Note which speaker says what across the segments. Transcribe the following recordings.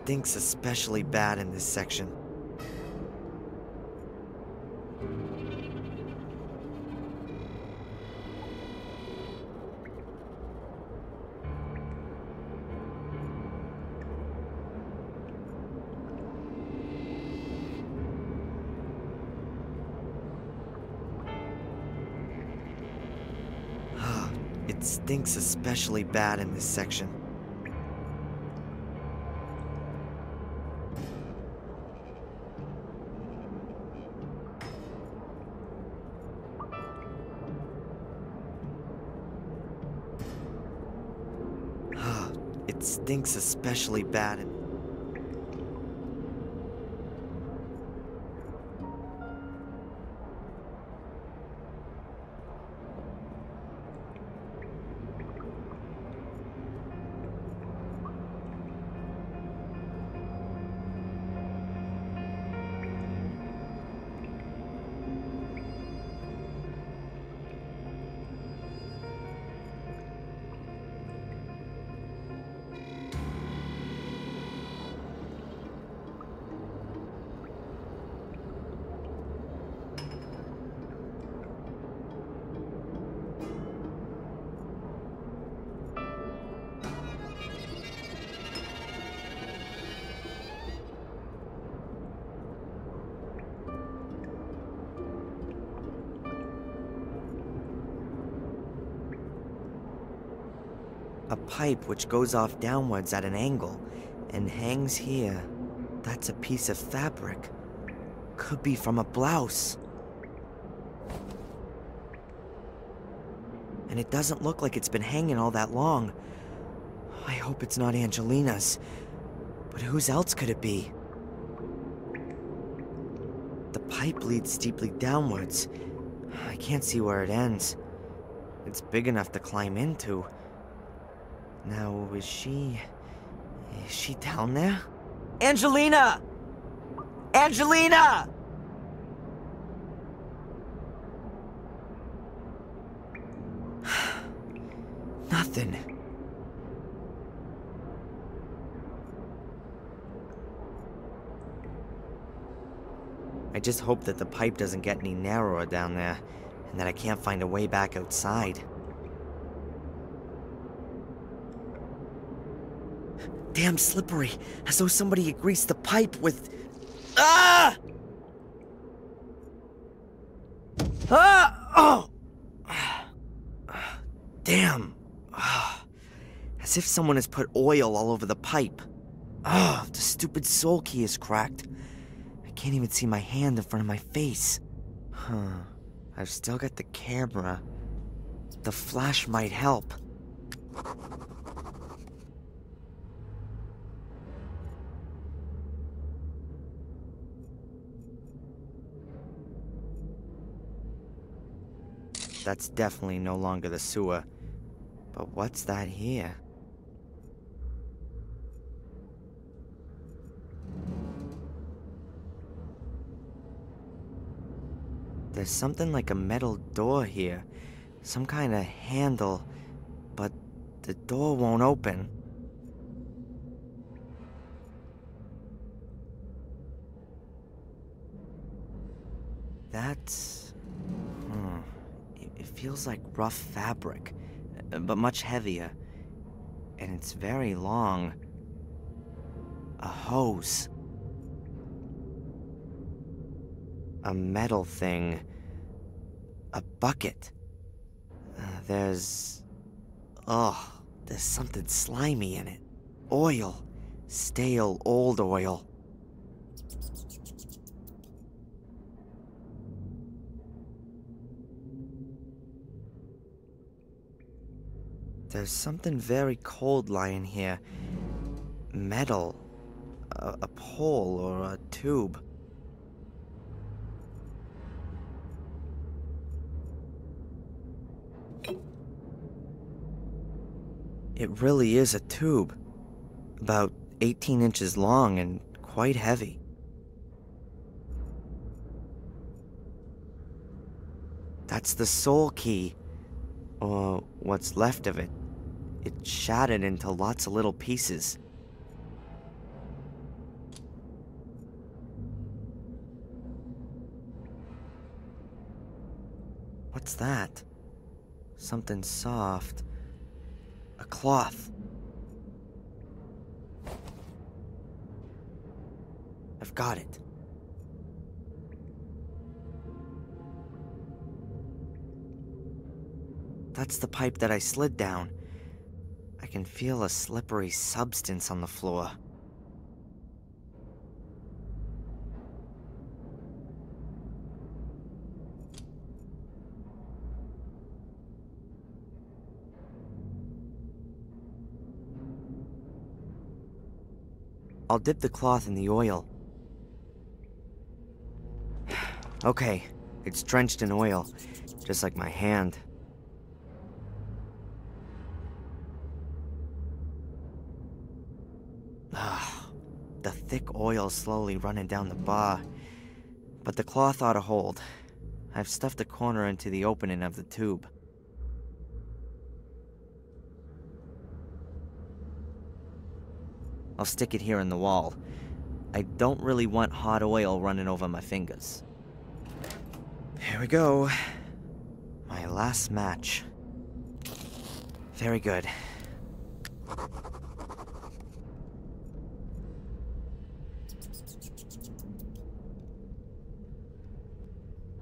Speaker 1: stinks especially bad in this section. It stinks especially bad in this section. It stinks especially bad in... A pipe which goes off downwards at an angle and hangs here. That's a piece of fabric. Could be from a blouse. And it doesn't look like it's been hanging all that long. I hope it's not Angelina's. But whose else could it be? The pipe leads steeply downwards. I can't see where it ends. It's big enough to climb into. Now, is she down there? Angelina! Angelina! Nothing. I just hope that the pipe doesn't get any narrower down there, and that I can't find a way back outside. Damn slippery, as though somebody had greased the pipe with... Ah! Ah! Oh! Damn. As if someone has put oil all over the pipe. Oh, the stupid soul key is cracked. I can't even see my hand in front of my face. I've still got the camera. The flash might help. That's definitely no longer the sewer. But what's that here? There's something like a metal door here. Some kind of handle. But the door won't open. That's... It feels like rough fabric, but much heavier. And it's very long. A hose. A metal thing. A bucket. There's something slimy in it. Oil. Stale, old oil. There's something very cold lying here. Metal. A pole or a tube. It really is a tube. About 18 inches long and quite heavy. That's the soul key. Or what's left of it. It shattered into lots of little pieces. What's that? Something soft. A cloth. I've got it. That's the pipe that I slid down. I can feel a slippery substance on the floor. I'll dip the cloth in the oil. Okay, it's drenched in oil, just like my hand. The thick oil slowly running down the bar, but the cloth ought to hold. I've stuffed a corner into the opening of the tube. I'll stick it here in the wall. I don't really want hot oil running over my fingers. Here we go. My last match. Very good.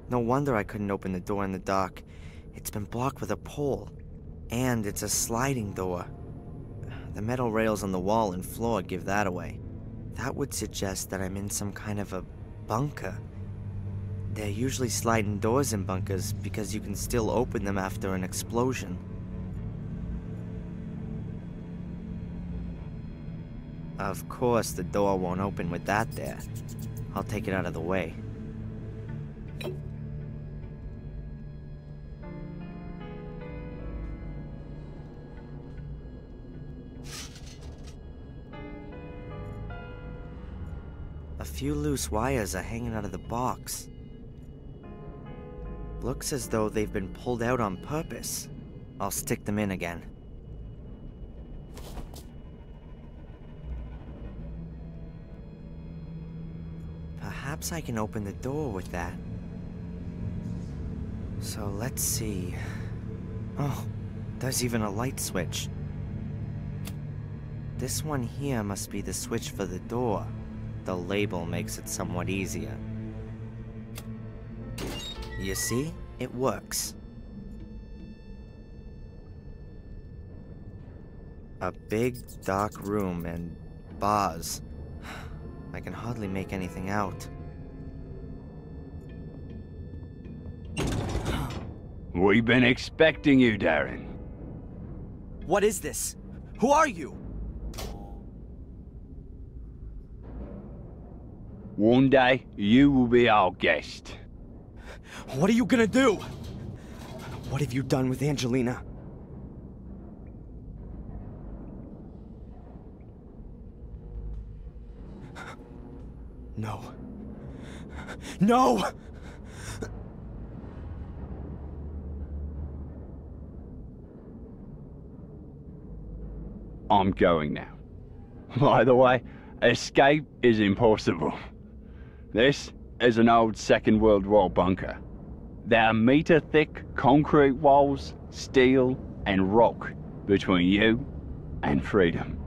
Speaker 1: No wonder I couldn't open the door in the dark. It's been blocked with a pole. And it's a sliding door. The metal rails on the wall and floor give that away. That would suggest that I'm in some kind of a bunker. There are usually sliding doors in bunkers because you can still open them after an explosion. Of course, the door won't open with that there. I'll take it out of the way. A few loose wires are hanging out of the box. Looks as though they've been pulled out on purpose. I'll stick them in again. Perhaps I can open the door with that. So let's see. Oh, there's even a light switch. This one here must be the switch for the door. The label makes it somewhat easier. You see? It works. A big, dark room and bars. I can hardly make anything out.
Speaker 2: We've been expecting you, Darren.
Speaker 1: What is this? Who are you?
Speaker 2: One day, you will be our guest.
Speaker 1: What are you gonna do? What have you done with Angelina? No. No!
Speaker 2: I'm going now. By the way, escape is impossible. This is an old Second World War bunker. There are meter-thick concrete walls, steel, and rock between you and freedom.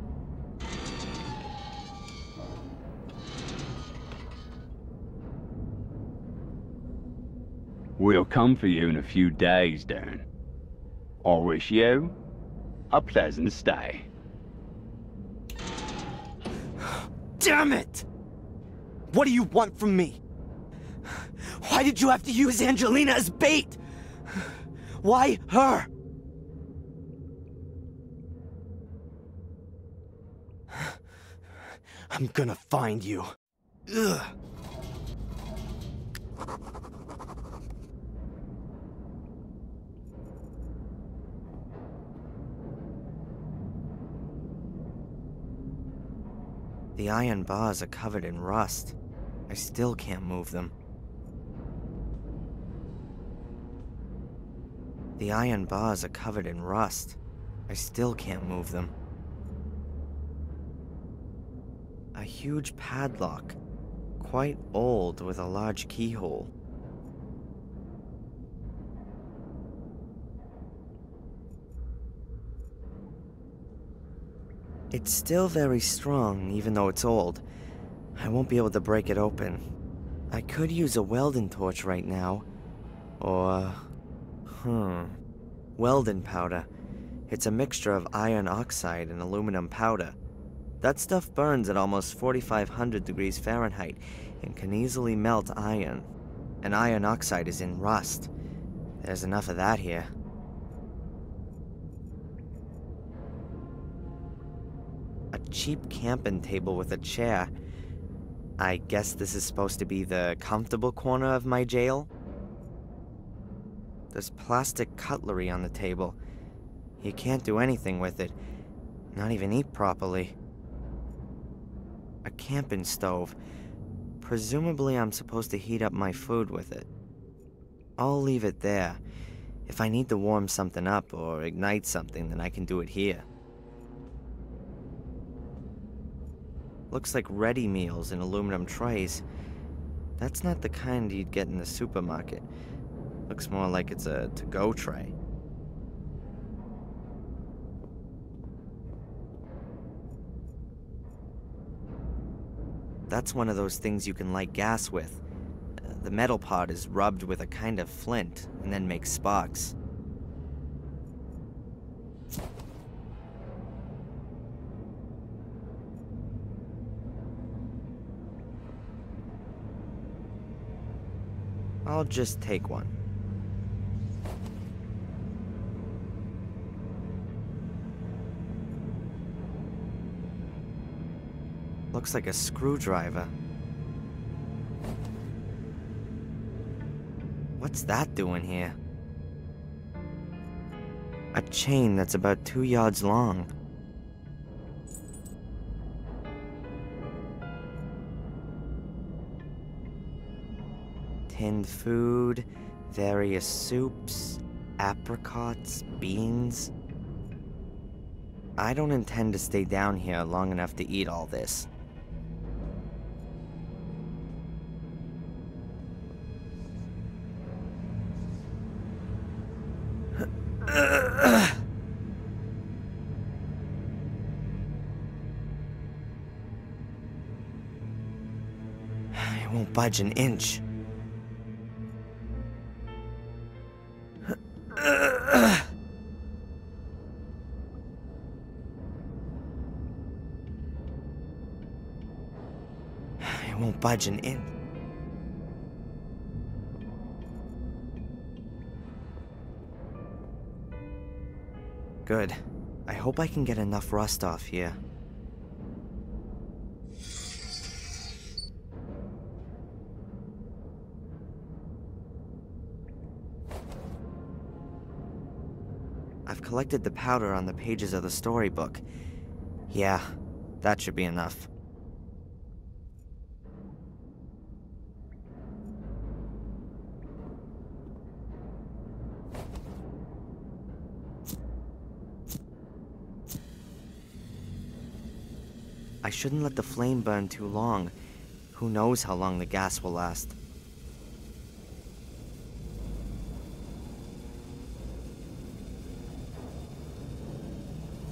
Speaker 2: We'll come for you in a few days, Darren. I wish you a pleasant stay.
Speaker 1: Damn it! What do you want from me? Why did you have to use Angelina as bait? Why her? I'm gonna find you. Ugh. The iron bars are covered in rust. I still can't move them. The iron bars are covered in rust. I still can't move them. A huge padlock, quite old with a large keyhole. It's still very strong, even though it's old. I won't be able to break it open. I could use a welding torch right now. Or... Welding powder. It's a mixture of iron oxide and aluminum powder. That stuff burns at almost 4,500 degrees Fahrenheit and can easily melt iron. And iron oxide is in rust. There's enough of that here. A cheap camping table with a chair. I guess this is supposed to be the comfortable corner of my jail? There's plastic cutlery on the table. You can't do anything with it. Not even eat properly. A camping stove. Presumably I'm supposed to heat up my food with it. I'll leave it there. If I need to warm something up or ignite something, then I can do it here. Looks like ready meals in aluminum trays. That's not the kind you'd get in the supermarket. Looks more like it's a to-go tray. That's one of those things you can light gas with. The metal part is rubbed with a kind of flint and then makes sparks. I'll just take one. Looks like a screwdriver. What's that doing here? A chain that's about 2 yards long. Tinned food, various soups, apricots, beans. I don't intend to stay down here long enough to eat all this. I won't budge an inch. I won't budge an inch. Good. I hope I can get enough rust off here. I've collected the powder on the pages of the storybook. Yeah, that should be enough. I shouldn't let the flame burn too long. Who knows how long the gas will last.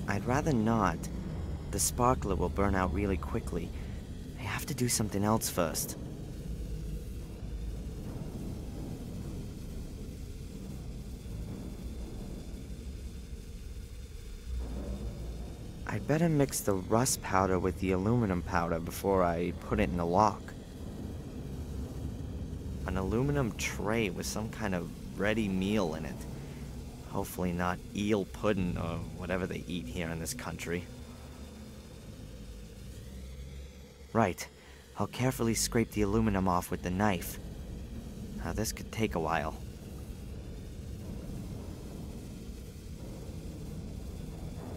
Speaker 1: I'd rather not. The sparkler will burn out really quickly. I have to do something else first. I'd better mix the rust powder with the aluminum powder before I put it in the lock. An aluminum tray with some kind of ready meal in it. Hopefully not eel pudding or whatever they eat here in this country. Right. I'll carefully scrape the aluminum off with the knife. Now this could take a while.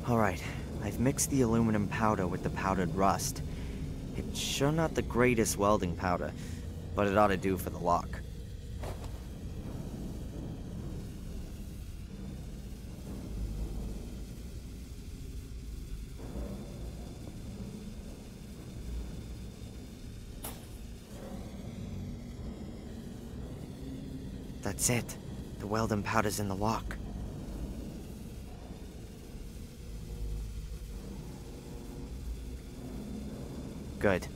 Speaker 1: Alright, I've mixed the aluminum powder with the powdered rust. It's sure not the greatest welding powder, but it ought to do for the lock. That's it. The welding powder's in the lock. Good.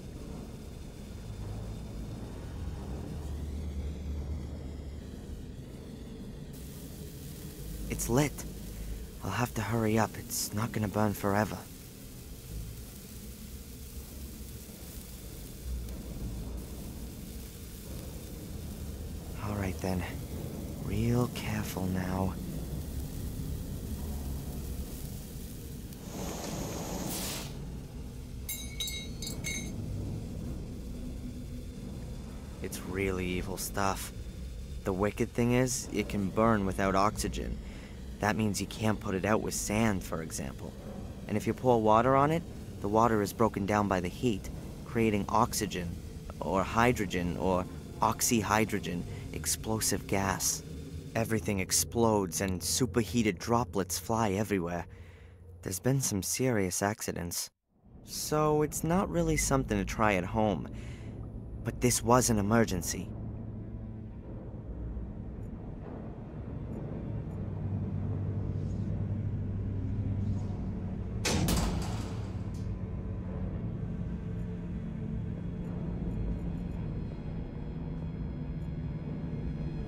Speaker 1: It's lit. I'll have to hurry up. It's not gonna burn forever. All right then. Real careful now. It's really evil stuff. The wicked thing is, it can burn without oxygen. That means you can't put it out with sand, for example. And if you pour water on it, the water is broken down by the heat, creating oxygen, or hydrogen, or oxyhydrogen, explosive gas. Everything explodes and superheated droplets fly everywhere. There's been some serious accidents. So it's not really something to try at home. But this was an emergency.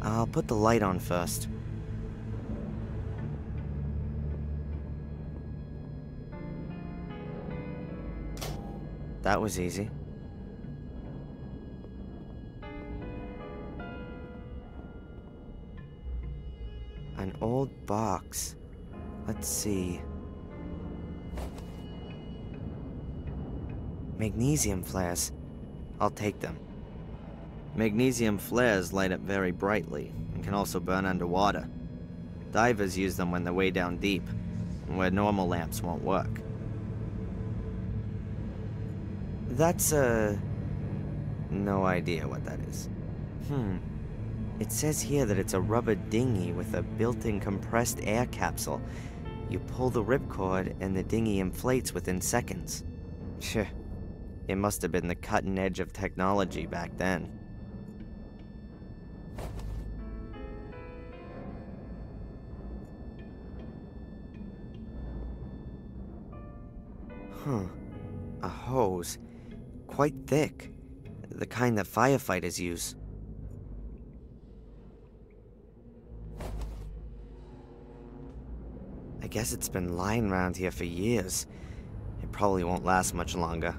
Speaker 1: I'll put the light on first. That was easy. An old box. Let's see. Magnesium flares. I'll take them. Magnesium flares light up very brightly and can also burn underwater. Divers use them when they're way down deep, where normal lamps won't work. That's no idea what that is. It says here that it's a rubber dinghy with a built-in compressed air capsule. You pull the ripcord and the dinghy inflates within seconds. Phew. It must have been the cutting edge of technology back then. A hose. Quite thick. The kind that firefighters use. I guess it's been lying around here for years. It probably won't last much longer.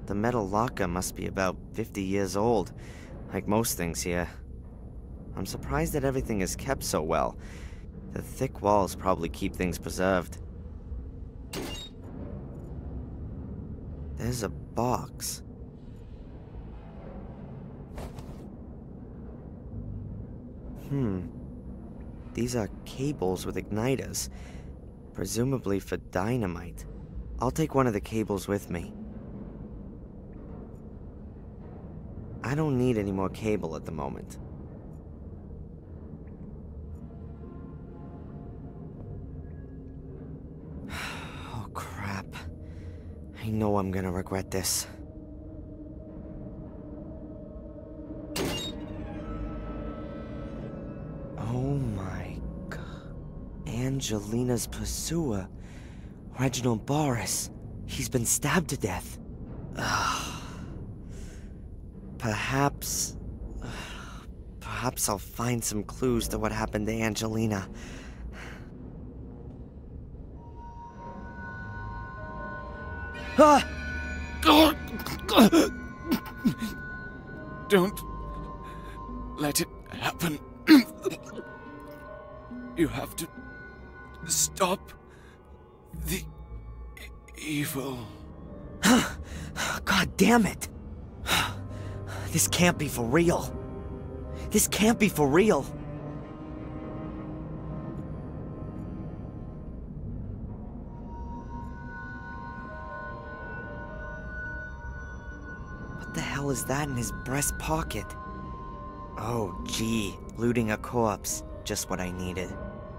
Speaker 1: The metal locker must be about 50 years old, like most things here. I'm surprised that everything is kept so well. The thick walls probably keep things preserved. There's a box. These are cables with igniters, presumably for dynamite. I'll take one of the cables with me. I don't need any more cable at the moment. Oh crap. I know I'm gonna regret this. Oh my god. Angelina's pursuer, Reginald Boris. He's been stabbed to death. Perhaps I'll find some clues to what happened to Angelina.
Speaker 3: Don't let it happen. You have to stop the evil.
Speaker 1: God damn it! This can't be for real. This can't be for real. What the hell is that in his breast pocket? Oh, gee, looting a corpse. Just what I needed.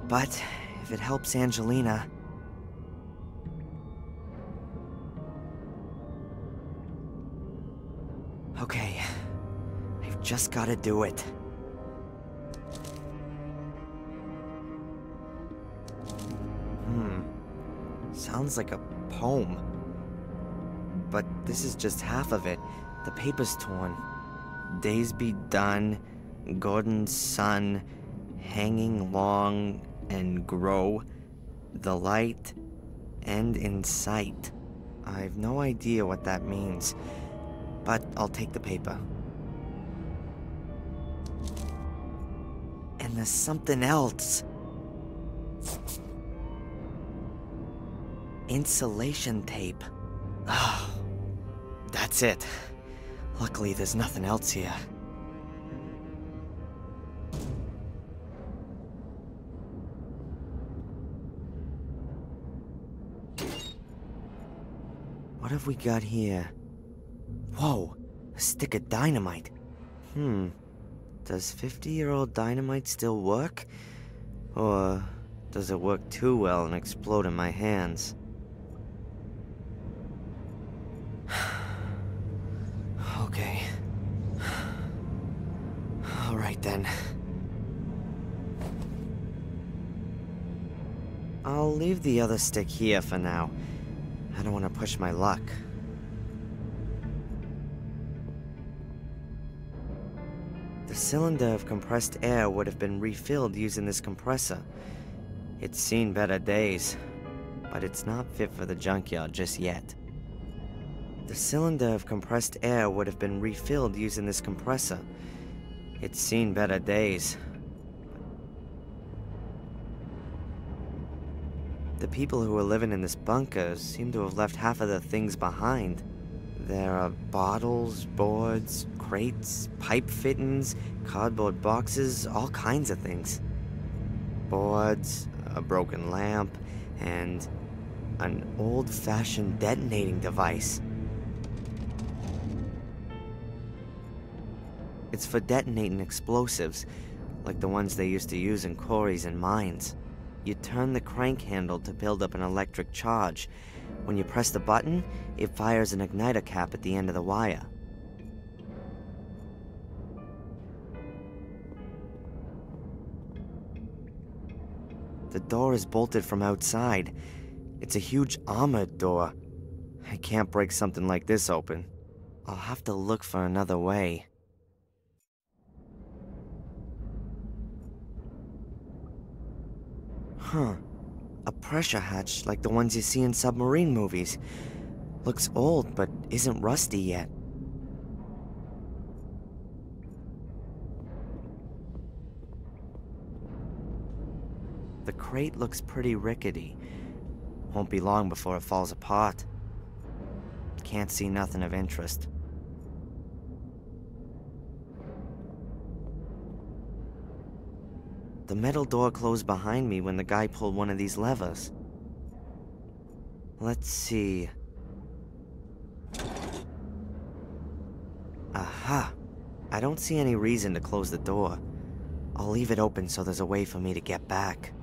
Speaker 1: But if it helps Angelina... Okay, I've just gotta do it. sounds like a poem. But this is just half of it. The paper's torn. Days be done, Gordon's son, hanging long and grow, the light end in sight. I've no idea what that means, but I'll take the paper. And there's something else. Insulation tape. Oh, that's it. Luckily, there's nothing else here. What have we got here? Whoa, a stick of dynamite. Does 50-year-old dynamite still work? Or does it work too well and explode in my hands? Okay. All right then. I'll leave the other stick here for now. I don't want to push my luck. The cylinder of compressed air would have been refilled using this compressor. It's seen better days, but it's not fit for the junkyard just yet. The cylinder of compressed air would have been refilled using this compressor. It's seen better days. The people who were living in this bunker seem to have left half of their things behind. There are bottles, boards, crates, pipe fittings, cardboard boxes, all kinds of things. Boards, a broken lamp, and an old-fashioned detonating device. It's for detonating explosives, like the ones they used to use in quarries and mines. You turn the crank handle to build up an electric charge. When you press the button, it fires an igniter cap at the end of the wire. The door is bolted from outside. It's a huge armored door. I can't break something like this open. I'll have to look for another way. Huh. A pressure hatch like the ones you see in submarine movies. Looks old, but isn't rusty yet. The crate looks pretty rickety. Won't be long before it falls apart. Can't see nothing of interest. The metal door closed behind me when the guy pulled one of these levers. Let's see. Aha! I don't see any reason to close the door. I'll leave it open so there's a way for me to get back.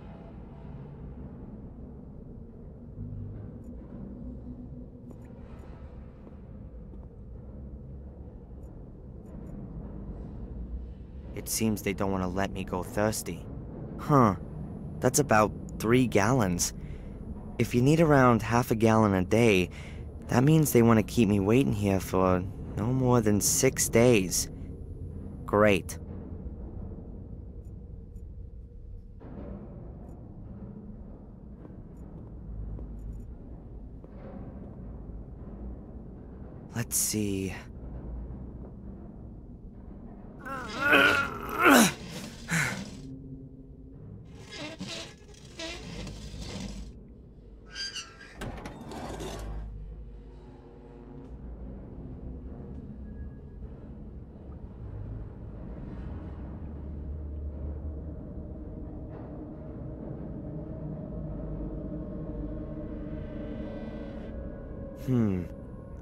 Speaker 1: It seems they don't want to let me go thirsty. Huh. That's about 3 gallons. If you need around half a gallon a day, that means they want to keep me waiting here for no more than 6 days. Great. Let's see.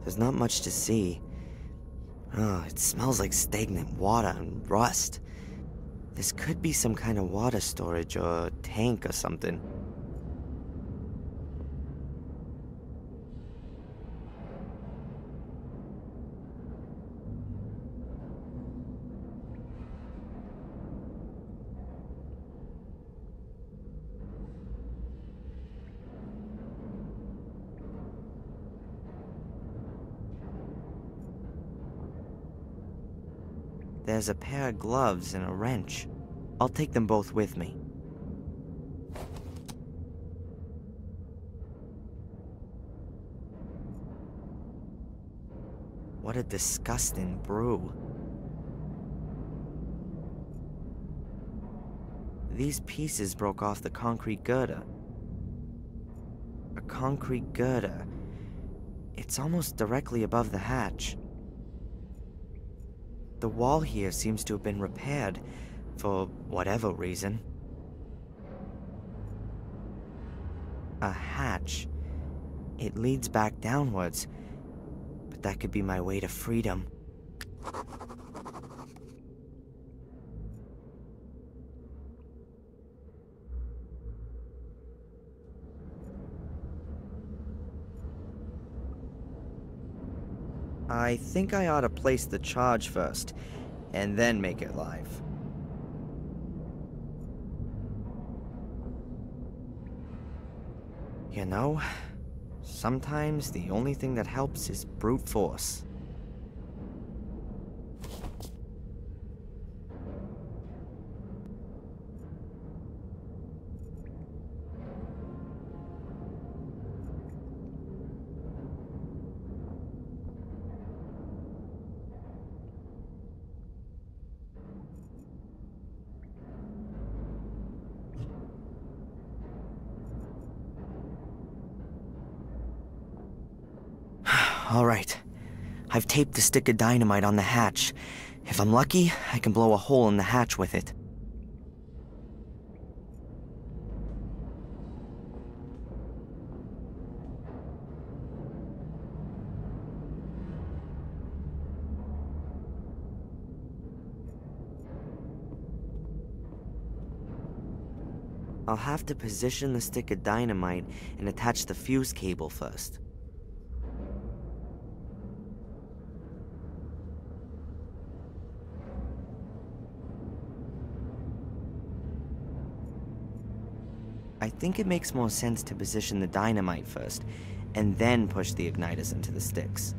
Speaker 1: There's not much to see. Oh, it smells like stagnant water and rust. This could be some kind of water storage or tank or something. There's a pair of gloves and a wrench. I'll take them both with me. What a disgusting brew. These pieces broke off the concrete girder. A concrete girder. It's almost directly above the hatch. The wall here seems to have been repaired, for whatever reason. A hatch. It leads back downwards, but that could be my way to freedom. I think I ought to place the charge first, and then make it live. You know, sometimes the only thing that helps is brute force. All right. I've taped the stick of dynamite on the hatch. If I'm lucky, I can blow a hole in the hatch with it. I'll have to position the stick of dynamite and attach the fuse cable first. I think it makes more sense to position the dynamite first, and then push the igniters into the sticks.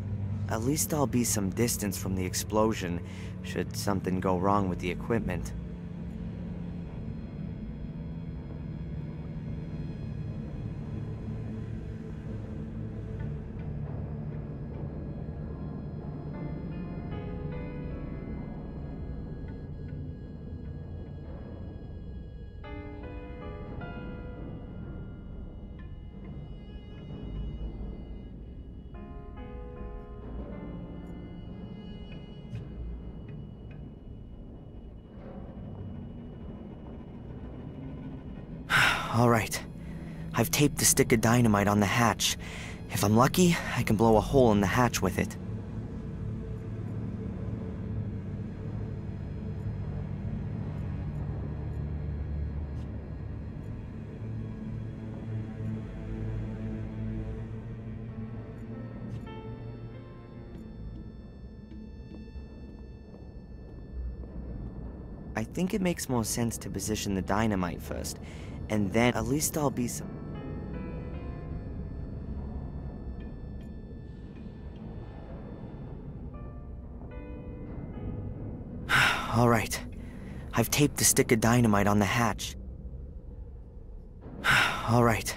Speaker 1: At least I'll be some distance from the explosion, should something go wrong with the equipment. All right. I've taped the stick of dynamite on the hatch. If I'm lucky, I can blow a hole in the hatch with it. I think it makes more sense to position the dynamite first, and then at least I'll be some... All right. I've taped the stick of dynamite on the hatch. All right.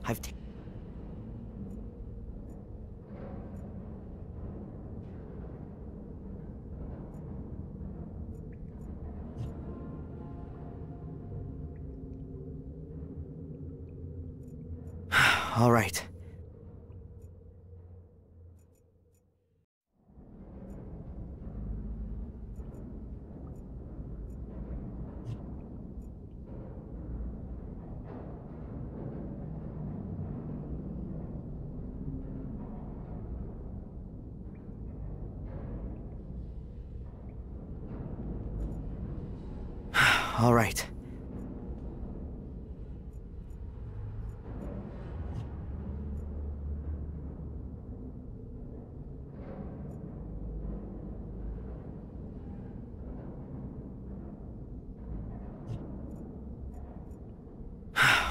Speaker 1: I've taped... All right. All right.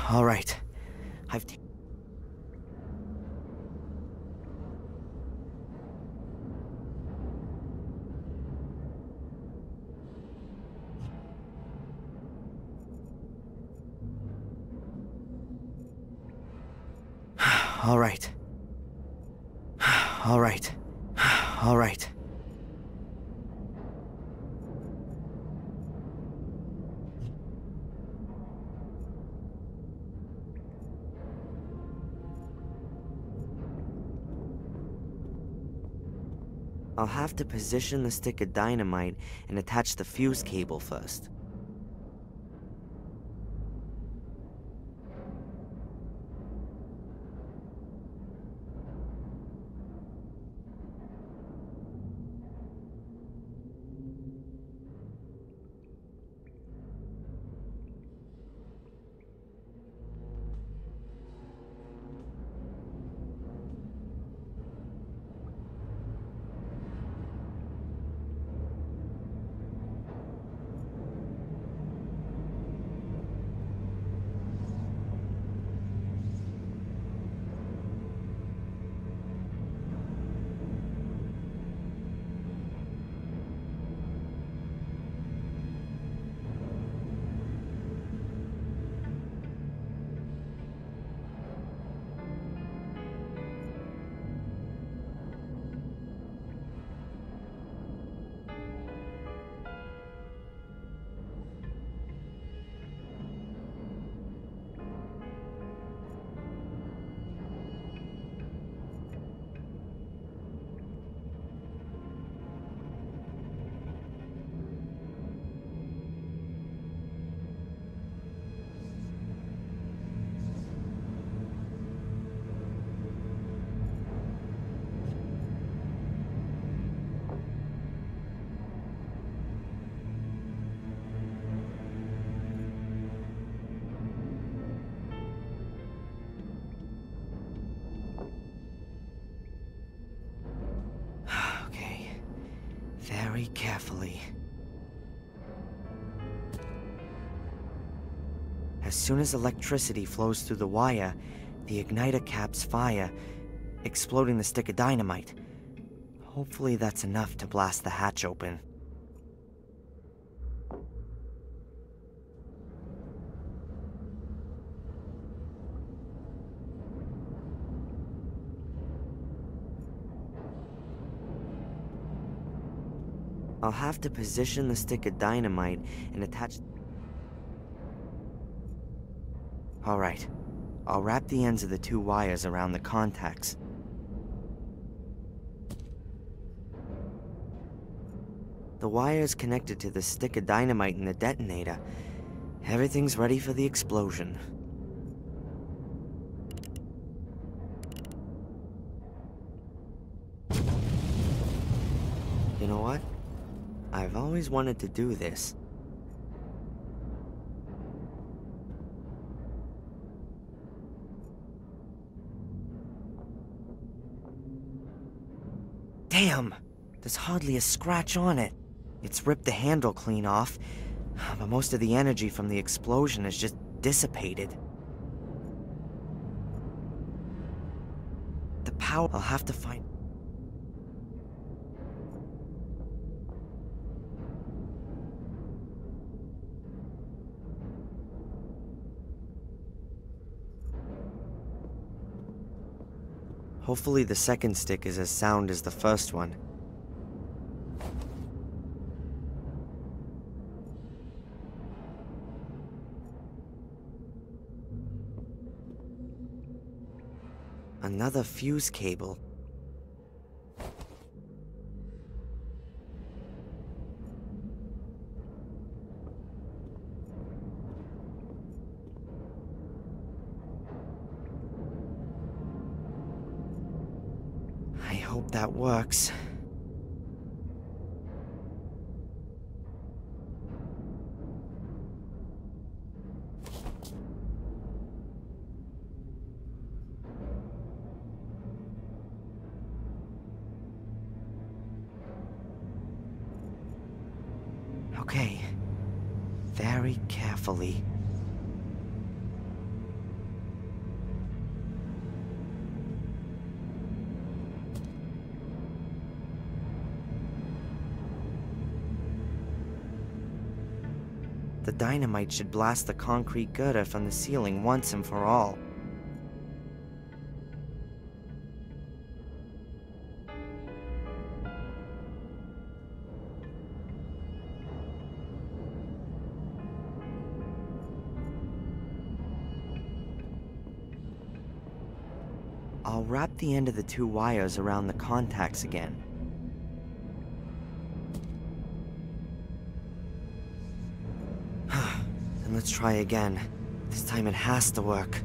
Speaker 1: All right. I've... All right. All right. All right. I'll have to position the stick of dynamite and attach the fuse cable first. Very carefully. As soon as electricity flows through the wire, the igniter caps fire, exploding the stick of dynamite. Hopefully that's enough to blast the hatch open. I'll have to position the stick of dynamite and attach... Alright, I'll wrap the ends of the two wires around the contacts. The wire's connected to the stick of dynamite in the detonator. Everything's ready for the explosion. You know what? I've always wanted to do this. Damn! There's hardly a scratch on it. It's ripped the handle clean off, but most of the energy from the explosion has just dissipated. The power... I'll have to find... Hopefully the second stick is as sound as the first one. Another fuse cable. I hope that works. Okay, very carefully. The dynamite should blast the concrete girder from the ceiling once and for all. I'll wrap the end of the two wires around the contacts again. Then let's try again. This time it has to work.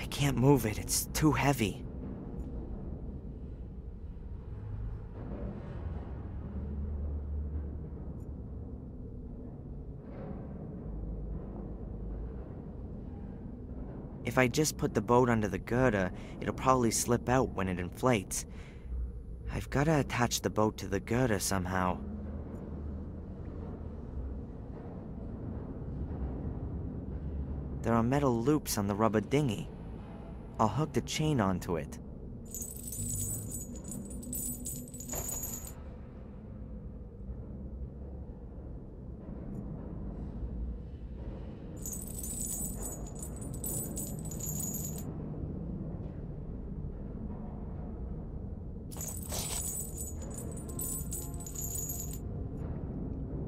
Speaker 1: I can't move it, it's too heavy. If I just put the boat under the girder, it'll probably slip out when it inflates. I've gotta attach the boat to the girder somehow. There are metal loops on the rubber dinghy. I'll hook the chain onto it.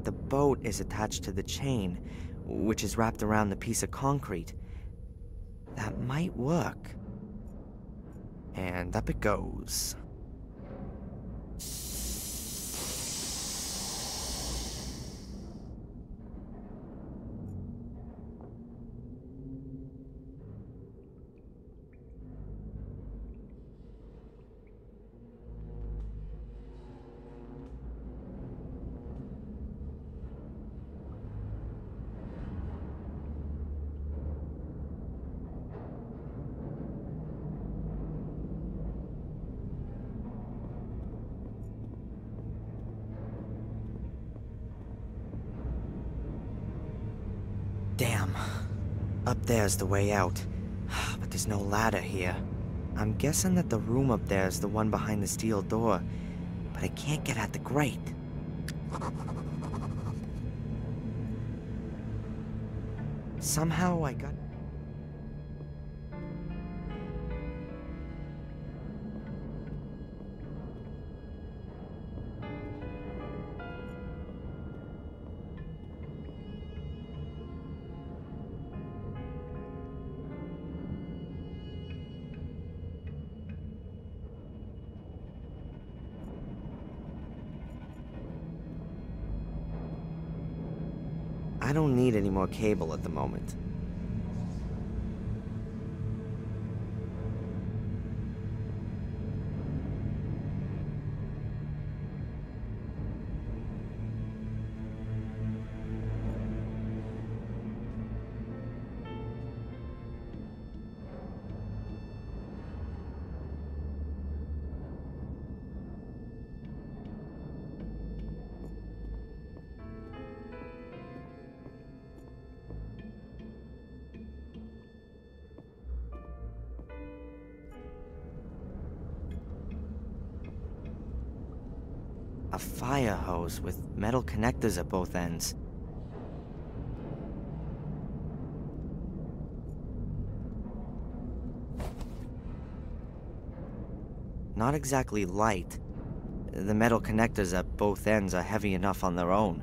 Speaker 1: The boat is attached to the chain, which is wrapped around the piece of concrete. That might work. And up it goes. Damn. Up there's the way out. But there's no ladder here. I'm guessing that the room up there is the one behind the steel door, but I can't get at the grate. Somehow I got... I don't need any more cable at the moment. A fire hose with metal connectors at both ends. Not exactly light. The metal connectors at both ends are heavy enough on their own.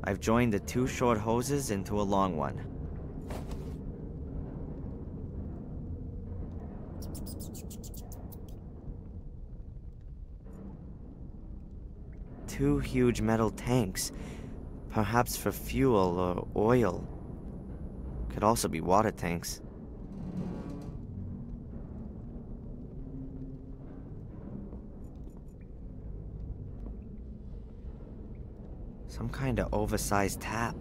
Speaker 1: I've joined the two short hoses into a long one. Two huge metal tanks, perhaps for fuel or oil. Could also be water tanks. Some kind of oversized tap.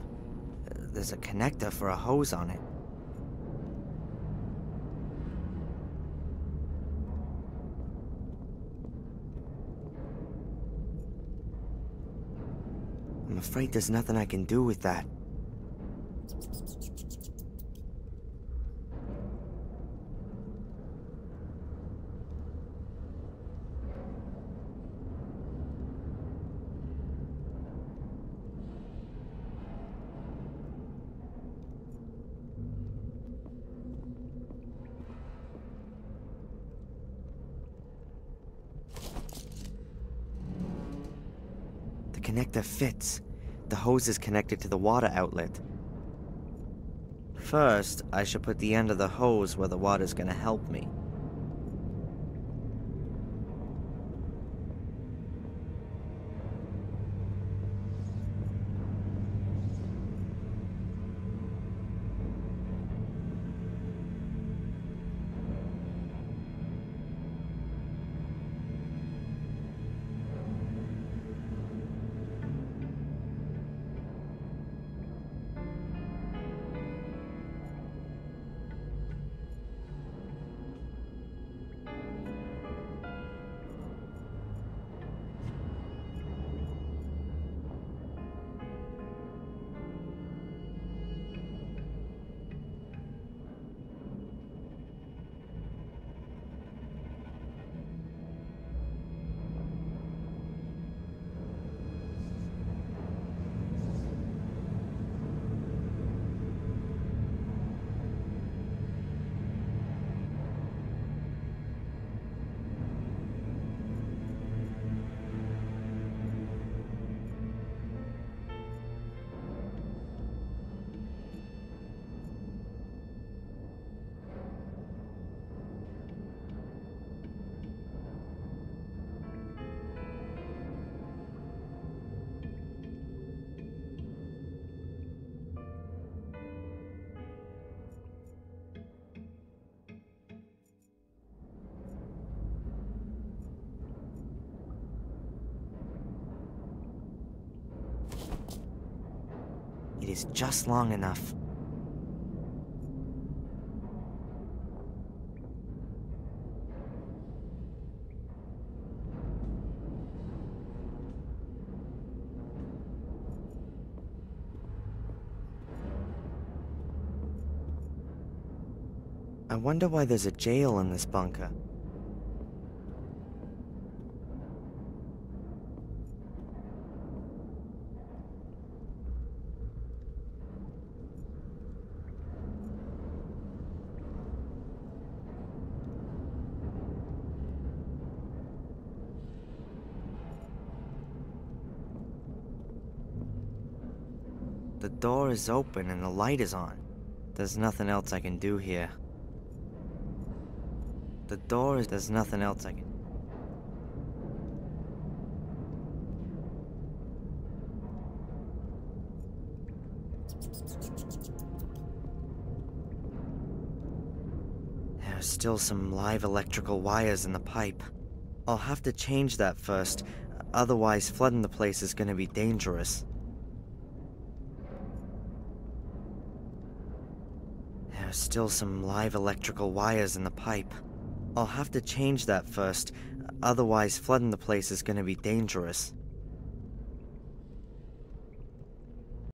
Speaker 1: There's a connector for a hose on it. I'm afraid there's nothing I can do with that. The connector fits. The hose is connected to the water outlet. First, I should put the end of the hose where the water's gonna help me. It is just long enough. I wonder why there's a jail in this bunker. The door is open and the light is on. There's nothing else I can do here. There's nothing else I can... There's still some live electrical wires in the pipe. I'll have to change that first, otherwise flooding the place is gonna be dangerous. There's still some live electrical wires in the pipe. I'll have to change that first, otherwise flooding the place is gonna be dangerous.